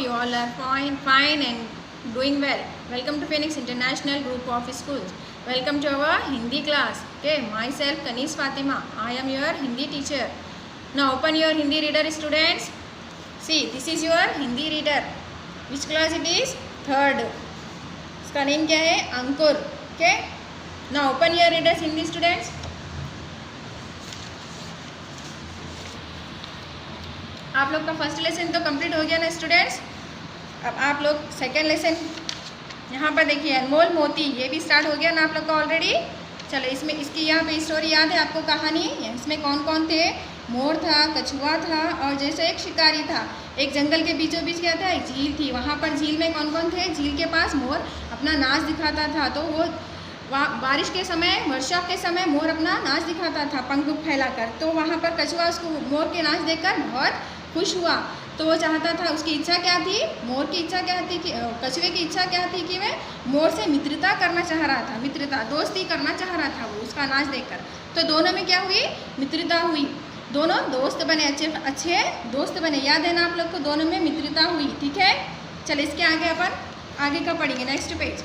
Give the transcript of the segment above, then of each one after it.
you all are fine and doing well. Welcome to Phoenix International Group of Schools. Welcome to our Hindi class. Okay, myself Kanis Fatima. I am your Hindi teacher. Now open your Hindi reader, students. See, this is your Hindi reader. Which class it is? Third. इसका name क्या है? अंकुर. Okay. Now open your readers, Hindi students. आप लोग का first lesson तो complete हो गया ना स्टूडेंट्स. अब आप लोग सेकेंड लेसन यहाँ पर देखिए, अनमोल मोती, ये भी स्टार्ट हो गया ना आप लोग का ऑलरेडी. चलो इसमें इसकी यहाँ पे स्टोरी याद है आपको, कहानी. इसमें कौन कौन थे? मोर था, कछुआ था और जैसे एक शिकारी था. एक जंगल के बीचों बीच क्या था? एक झील थी. वहाँ पर झील में कौन कौन थे? झील के पास मोर अपना नाच दिखाता था. तो वो बारिश के समय, वर्षा के समय मोर अपना नाच दिखाता था पंख फैलाकर. तो वहाँ पर कछुआ उसको मोर के नाच देखकर बहुत खुश हुआ. तो वो चाहता था, उसकी इच्छा क्या थी? मोर की इच्छा क्या थी कि कछुए की इच्छा क्या थी कि वह मोर से मित्रता करना चाह रहा था. मित्रता, दोस्ती करना चाह रहा था वो उसका नाच देखकर. तो दोनों में क्या हुई? मित्रता हुई. दोनों दोस्त बने, अच्छे दोस्त बने. याद है ना आप लोग को? दोनों में मित्रता हुई. ठीक है. चलिए इसके आगे अपन आगे का पढ़ेंगे. Next page.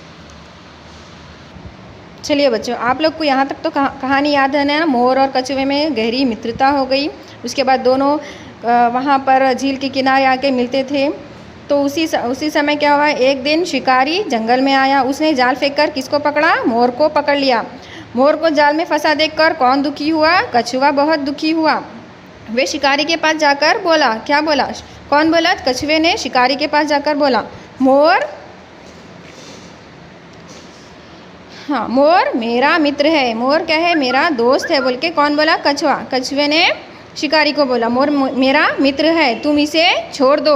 चलिए बच्चों, आप लोग को यहाँ तक तो कहानी याद है ना? मोर और कछुए में गहरी मित्रता हो गई. उसके बाद दोनों वहाँ पर झील के किनारे आके मिलते थे. तो उसी समय क्या हुआ? एक दिन शिकारी जंगल में आया. उसने जाल फेंककर किसको पकड़ा? मोर को पकड़ लिया. मोर को जाल में फंसा देखकर कौन दुखी हुआ? कछुआ बहुत दुखी हुआ. वे शिकारी के पास जाकर बोला. क्या बोला? कौन बोला? कछुए ने शिकारी के पास जाकर बोला, मोर, हाँ, मोर मेरा मित्र है. मोर क्या है? मेरा दोस्त है. बोल के कौन बोला? कछुआ. कछुए ने शिकारी को बोला, मोर मेरा मित्र है, तुम इसे छोड़ दो,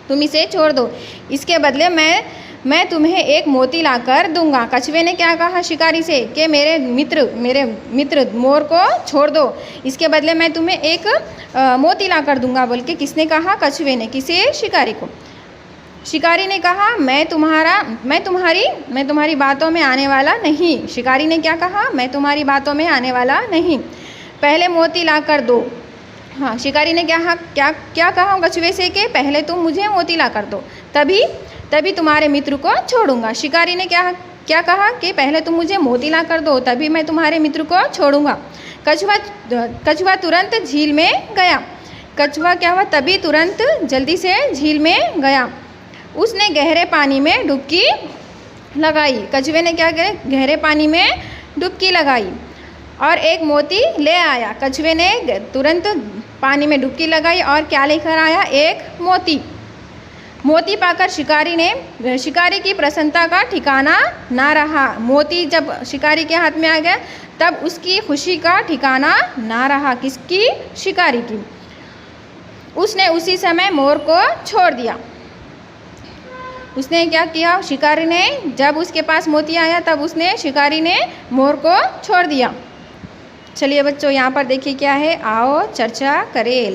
तुम इसे छोड़ दो. इसके बदले मैं तुम्हें एक मोती लाकर दूंगा. कछुए ने क्या कहा शिकारी से कि मेरे मित्र मोर को छोड़ दो, इसके बदले मैं तुम्हें एक मोती लाकर दूंगा. बोल के किसने कहा? कछुए ने. किसे? शिकारी को. शिकारी ने कहा, मैं तुम्हारी बातों में आने वाला नहीं. शिकारी ने क्या कहा? मैं तुम्हारी बातों में आने वाला नहीं, पहले मोती लाकर दो. हाँ, शिकारी ने क्या कहा कछुए से कि पहले तुम मुझे मोती लाकर दो, तभी तुम्हारे मित्र को छोड़ूंगा. शिकारी ने क्या कहा कि पहले तुम मुझे मोती लाकर दो, तभी मैं तुम्हारे मित्र को छोड़ूंगा. कछुआ तुरंत झील में गया. कछुआ क्या हुआ? तभी तुरंत जल्दी से झील में गया. उसने गहरे पानी में डुबकी लगाई. कछुए ने क्या किया? गहरे पानी में डुबकी लगाई और एक मोती ले आया. कछुए ने तुरंत पानी में डुबकी लगाई और क्या लेकर आया? एक मोती. मोती पाकर शिकारी की प्रसन्नता का ठिकाना ना रहा. मोती जब शिकारी के हाथ में आ गया तब उसकी खुशी का ठिकाना ना रहा. किसकी? शिकारी की. उसने उसी समय मोर को छोड़ दिया. उसने क्या किया? शिकारी ने, जब उसके पास मोती आया तब शिकारी ने मोर को छोड़ दिया. चलिए बच्चों, यहाँ पर देखिए क्या है. आओ चर्चा करें.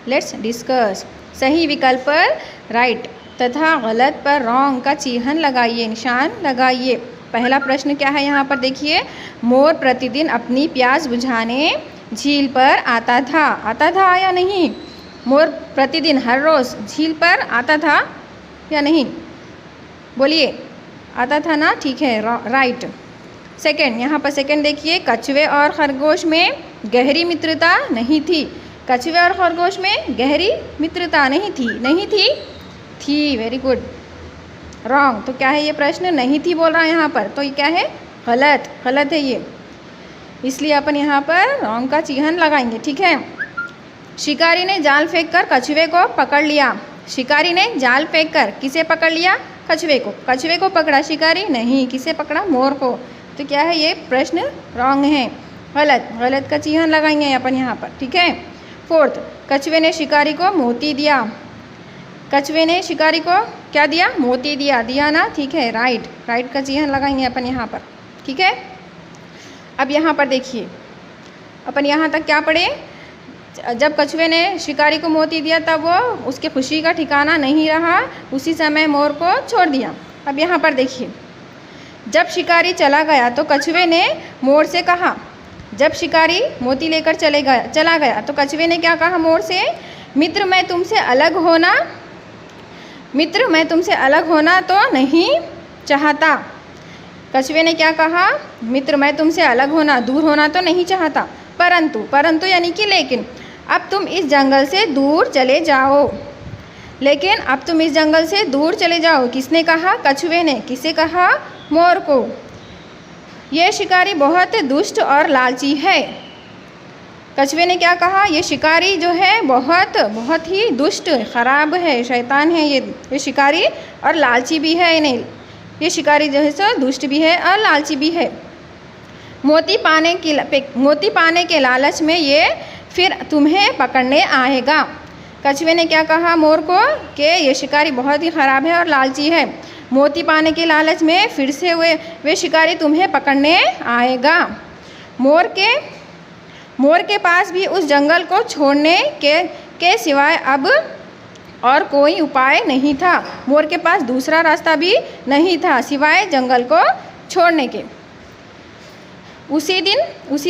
Let's discuss. सही विकल्प पर राइट तथा गलत पर रॉन्ग का चिन्ह लगाइए, निशान लगाइए. पहला प्रश्न क्या है यहाँ पर देखिए. मोर प्रतिदिन अपनी प्यास बुझाने झील पर आता था या नहीं? मोर प्रतिदिन हर रोज़ झील पर आता था या नहीं? बोलिए. आता था ना? ठीक है, राइट. सेकंड, यहाँ पर सेकंड देखिए. कछुए और खरगोश में गहरी मित्रता नहीं थी. कछुए और खरगोश में गहरी मित्रता नहीं थी. Very good. रॉन्ग. तो क्या है ये प्रश्न? नहीं थी बोल रहा है यहाँ पर, तो ये क्या है? गलत है ये. इसलिए अपन यहाँ पर रॉन्ग का चिन्ह लगाएंगे. ठीक है. शिकारी ने जाल फेंककर कछुए को पकड़ लिया. शिकारी ने जाल फेंककर किसे पकड़ लिया? कछुए को. कछुए को पकड़ा शिकारी? नहीं. किसे पकड़ा? मोर को. तो क्या है ये प्रश्न? रॉन्ग है, गलत का चिन्ह लगाएंगे अपन यहाँ पर. ठीक है. फोर्थ, कछुए ने शिकारी को मोती दिया. कछुए ने शिकारी को क्या दिया? मोती दिया ना? ठीक है, राइट का चिन्ह लगाएंगे अपन यहाँ पर. ठीक है. अब यहाँ पर देखिए, अपन यहाँ तक क्या पढ़े? जब कछुए ने शिकारी को मोती दिया तब वो उसके खुशी का ठिकाना नहीं रहा. उसी समय मोर को छोड़ दिया. अब यहाँ पर देखिए, जब शिकारी चला गया तो कछुए ने मोर से कहा. जब शिकारी मोती लेकर चला गया तो कछुए ने क्या कहा मोर से? मित्र, मैं तुमसे अलग होना मित्र मैं तुमसे अलग होना तो नहीं चाहता। कछुए ने क्या कहा? मित्र मैं तुमसे अलग होना, दूर होना तो नहीं चाहता, परंतु यानी कि लेकिन अब तुम इस जंगल से दूर चले जाओ। लेकिन अब तुम इस जंगल से दूर चले जाओ। किसने कहा? कछुए ने। किसे कहा? मोर को। यह शिकारी बहुत दुष्ट और लालची है। कछुए ने क्या कहा? ये शिकारी जो है बहुत ही दुष्ट, ख़राब है, शैतान है ये शिकारी, और लालची भी है। इन्हें ये शिकारी जो है सो दुष्ट भी है और लालची भी है। मोती पाने के लालच में ये फिर तुम्हें पकड़ने आएगा। कछुए ने क्या कहा मोर को? कि ये शिकारी बहुत ही ख़राब है और लालची है। मोती पाने के लालच में फिर से वे शिकारी तुम्हें पकड़ने आएगा। मोर के पास भी उस जंगल को छोड़ने के सिवाय अब और कोई उपाय नहीं था। मोर के पास दूसरा रास्ता भी नहीं था सिवाय जंगल को छोड़ने के। उसी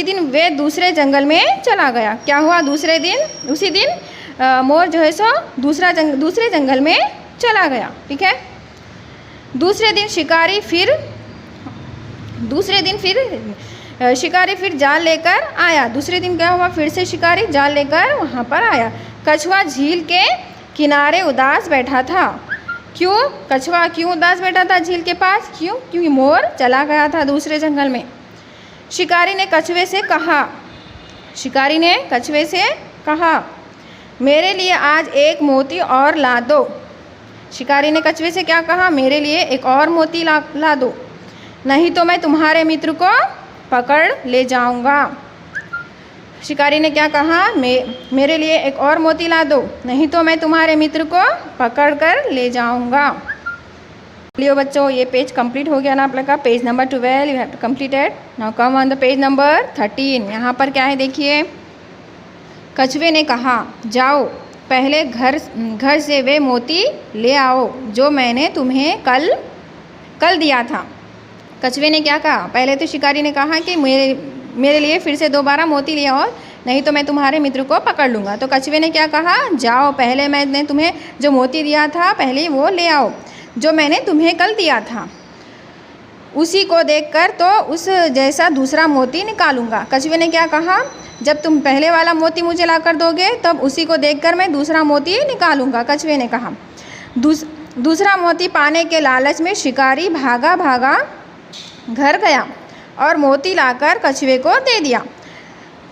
दिन वे दूसरे जंगल में चला गया। क्या हुआ? उसी दिन मोर जो है सो दूसरे जंगल में चला गया। ठीक है। दूसरे दिन शिकारी फिर जाल लेकर आया। दूसरे दिन क्या हुआ? फिर से शिकारी जाल लेकर वहाँ पर आया। कछुआ झील के किनारे उदास बैठा था। क्यों? कछुआ क्यों उदास बैठा था झील के पास? क्यों? क्योंकि मोर चला गया था दूसरे जंगल में। शिकारी ने कछुए से कहा मेरे लिए आज एक मोती और ला दो। शिकारी ने कछुए से क्या कहा? मेरे लिए एक और मोती ला दो, नहीं तो मैं तुम्हारे मित्र को पकड़ ले जाऊंगा। शिकारी ने क्या कहा? मेरे लिए एक और मोती ला दो, नहीं तो मैं तुम्हारे मित्र को पकड़ कर ले जाऊंगा। चलिए बच्चों, ये पेज कंप्लीट हो गया ना आप लोग का। Page number 12 you have to complete it. Now come on the page number 13। यहाँ पर क्या है देखिए। कछुए ने कहा जाओ पहले घर से वे मोती ले आओ जो मैंने तुम्हें कल दिया था। कछुए ने क्या कहा? पहले तो शिकारी ने कहा कि मेरे लिए फिर से दोबारा मोती ले आओ, नहीं तो मैं तुम्हारे मित्र को पकड़ लूँगा। तो कछुए ने क्या कहा? जाओ पहले मैंने तुम्हें जो मोती दिया था पहले वो ले आओ जो मैंने तुम्हें कल दिया था। उसी को देखकर तो उस जैसा दूसरा मोती निकालूंगा। कछुए ने क्या कहा? जब तुम पहले वाला मोती मुझे ला कर दोगे तब उसी को देखकर मैं दूसरा मोती निकालूंगा। कछुए ने कहा। दूसरा मोती पाने के लालच में शिकारी भागा घर गया और मोती लाकर कछुए को दे दिया।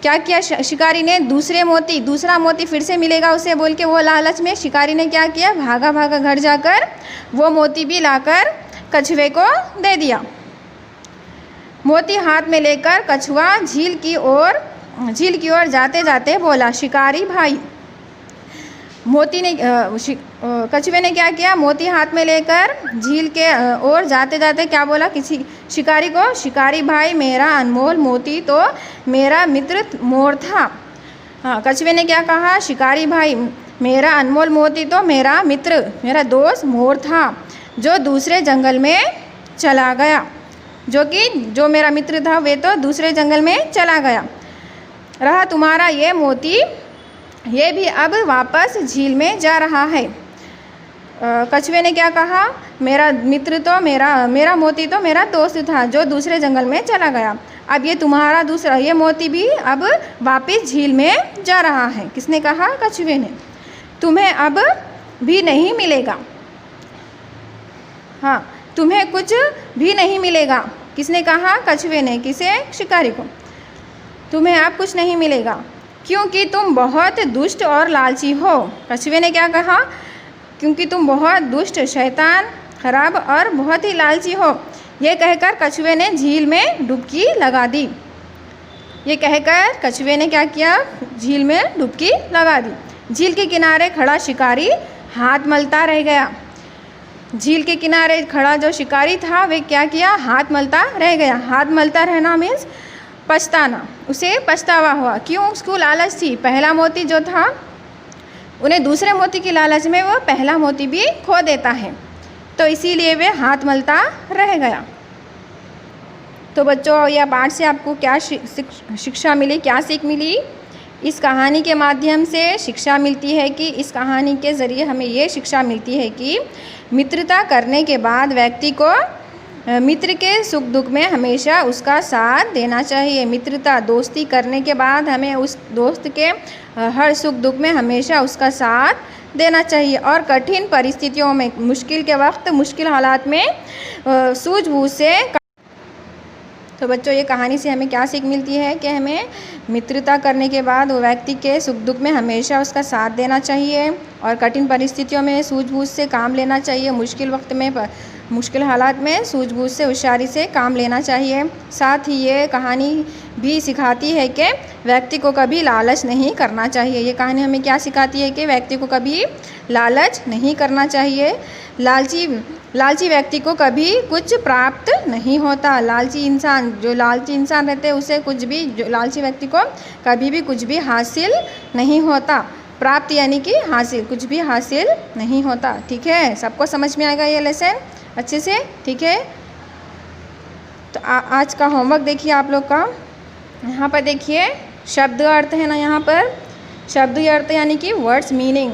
क्या किया शिकारी ने? दूसरा मोती फिर से मिलेगा उसे बोल के वो लालच में शिकारी ने क्या किया? भागा घर जाकर वो मोती भी लाकर कछुए को दे दिया। मोती हाथ में लेकर कछुआ झील की ओर जाते जाते बोला शिकारी भाई। कछुए ने क्या किया? मोती हाथ में लेकर झील के ओर जाते जाते क्या बोला किसी शिकारी को? शिकारी भाई मेरा अनमोल मोती तो मेरा मित्र मोर था। हाँ, कछुए ने क्या कहा? शिकारी भाई मेरा अनमोल मोती तो मेरा मित्र, मेरा दोस्त मोर था जो दूसरे जंगल में चला गया। जो मेरा मित्र था वे तो दूसरे जंगल में चला गया। रहा तुम्हारा ये मोती, ये भी अब वापस झील में जा रहा है। कछुए ने क्या कहा? मेरा मित्र तो मेरा मोती तो मेरा दोस्त था जो दूसरे जंगल में चला गया। अब ये तुम्हारा दूसरा ये मोती भी अब वापस झील में जा रहा है। किसने कहा? कछुए ने। तुम्हें अब भी नहीं मिलेगा। हाँ, तुम्हें कुछ भी नहीं मिलेगा। किसने कहा? कछुए ने। किसे? शिकारी को। तुम्हें अब कुछ नहीं मिलेगा क्योंकि तुम बहुत दुष्ट और लालची हो। कछुए ने क्या कहा? क्योंकि तुम बहुत दुष्ट, शैतान, खराब और बहुत ही लालची हो। ये कहकर कछुए ने झील में डुबकी लगा दी। ये कहकर कछुए ने क्या किया? झील में डुबकी लगा दी। झील के किनारे खड़ा शिकारी हाथ मलता रह गया। झील के किनारे खड़ा जो शिकारी था वे क्या किया? हाथ मलता रह गया। हाथ मलता रहना मीन्स पछताना, उसे पछतावा हुआ। क्यों? उसको लालच थी। पहला मोती जो था उन्हें दूसरे मोती की लालच में वो पहला मोती भी खो देता है, तो इसीलिए वे हाथ मलता रह गया। तो बच्चों, यह पाठ से आपको क्या शिक्षा मिली, क्या सीख मिली? इस कहानी के माध्यम से शिक्षा मिलती है कि इस कहानी के ज़रिए हमें ये शिक्षा मिलती है कि मित्रता करने के बाद व्यक्ति को मित्र के सुख दुख में हमेशा उसका साथ देना चाहिए। मित्रता दोस्ती करने के बाद हमें उस दोस्त के हर सुख दुख में हमेशा उसका साथ देना चाहिए और कठिन परिस्थितियों में, मुश्किल के वक्त, मुश्किल हालात में सूझबूझ से। तो बच्चों, ये कहानी से हमें क्या सीख मिलती है कि हमें मित्रता करने के बाद वो व्यक्ति के सुख दुख में हमेशा उसका साथ देना चाहिए और कठिन परिस्थितियों में सूझबूझ से काम लेना चाहिए। मुश्किल वक्त में, मुश्किल हालात में सूझबूझ से, होशियारी से काम लेना चाहिए। साथ ही ये कहानी भी सिखाती है कि व्यक्ति को कभी लालच नहीं करना चाहिए। ये कहानी हमें क्या सिखाती है कि व्यक्ति को कभी लालच नहीं करना चाहिए। लालची व्यक्ति को कभी कुछ प्राप्त नहीं होता। लालची इंसान रहते हैं उसे कुछ भी, जो लालची व्यक्ति को कभी भी कुछ भी हासिल नहीं होता। प्राप्त यानी कि हासिल, कुछ भी हासिल नहीं होता। ठीक है, सबको समझ में आएगा ये लेसन अच्छे से? ठीक है, तो आज का होमवर्क देखिए आप लोग का। यहाँ पर देखिए शब्द अर्थ है ना, यहाँ पर शब्द अर्थ यानी कि वर्ड्स मीनिंग।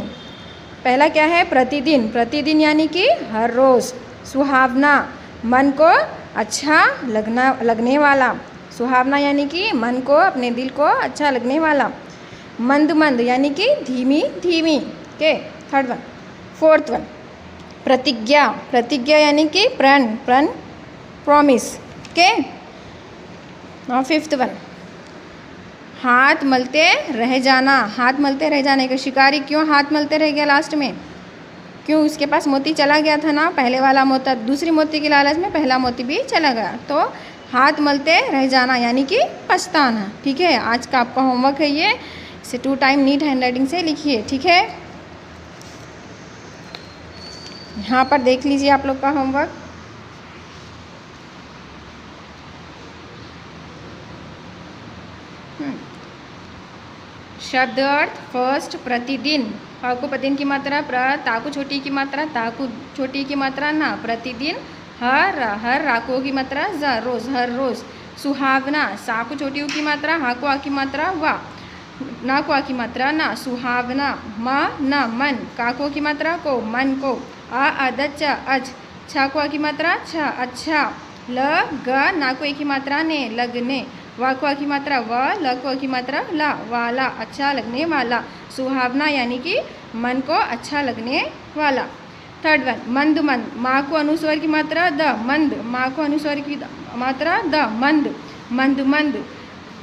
पहला क्या है? प्रतिदिन। प्रतिदिन यानी कि हर रोज़। सुहावना, मन को अच्छा लगने वाला। सुहावना यानी कि मन को, अपने दिल को अच्छा लगने वाला। मंद मंद यानी कि धीमी धीमी। के थर्ड वन। फोर्थ वन प्रतिज्ञा। प्रतिज्ञा यानी कि प्रण, प्रॉमिस। के फिफ्थ वन हाथ मलते रह जाना। हाथ मलते रह जाने का शिकारी क्यों हाथ मलते रह गया लास्ट में? क्यों? उसके पास मोती चला गया था ना, पहले वाला मोती, दूसरी मोती की लालच में पहला मोती भी चला गया। तो हाथ मलते रह जाना यानी कि पछताना। ठीक है, आज का आपका होमवर्क है ये। इसे 2 टाइम नीट हैंडराइटिंग से लिखिए। ठीक है, यहाँ पर देख लीजिए आप लोग का होमवर्क। शब्द अर्थ फर्स्ट प्रतिदिन। को प्रतिदिन की मात्रा ताकू छोटी की मात्रा, ताकू छोटी की मात्रा ना। प्रतिदिन हर राको की मात्रा ज, रोज, हर रोज। सुहावना, साकू छोटी की मात्रा, हाको आ की मात्रा वा, ना को आ की मात्रा ना। सुहावना। न मन, काको की मात्रा को, मन को। अदच अच, छा को आ की मात्रा छ, अच्छा। ल ग, ना को एक की मात्रा ने, लगने। वा को आ की मात्रा व, ल को आ की मात्रा ला, वाला, अच्छा लगने वाला। सुहावना यानी कि मन को अच्छा लगने वाला। थर्ड वन मंद मंद। माँ को अनुस्वर की मात्रा द, मंद। माँ को अनुस्वर की मात्रा द, मंद, मंद मंद।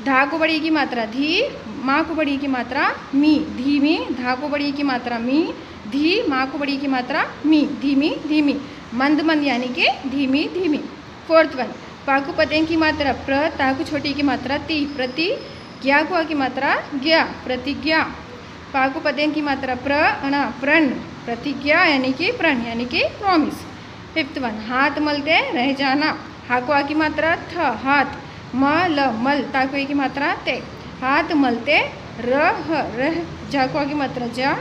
धा को बड़ी की मात्रा धी, माँ को बड़ी की मात्रा मी, धीमी। धा को बड़ी की मात्रा मी, धी, माँ को बड़ी की मात्रा मी, धीमी धीमी। मंद मंद यानी कि धीमी धीमी। फोर्थ वन पाकु पतें की मात्रा प्र, ताकु छोटी की मात्रा ती, प्रति। ज्ञा को आ की मात्रा ज्ञा, प्रतिज्ञा। पाकु पतें की मात्रा प्रण, प्रतिज्ञा यानी कि प्रण यानी कि प्रॉमिस। फिफ्थ वन हाथ मलते रह जाना। हाको आ की मात्रा थ, हाथ। मल, मल, ताकु ए की मात्रा ते। हाथ मलते रह, जा को आ की मात्रा जा,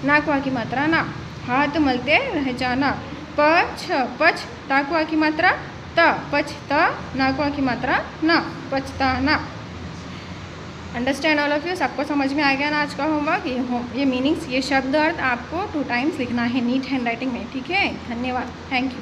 ना को आ की मात्रा ना। हाथ मलते रह जाना। पछ, पछ, ताकु आ की मात्रा त, पछता, ना को आ की मात्रा ना, पछताना। Understand all of you? सबको समझ में आ गया ना आज का होमवर्क? ये मीनिंग्स, ये शब्द अर्थ आपको 2 टाइम्स लिखना है नीट हैंडराइटिंग में। ठीक है, धन्यवाद, थैंक यू।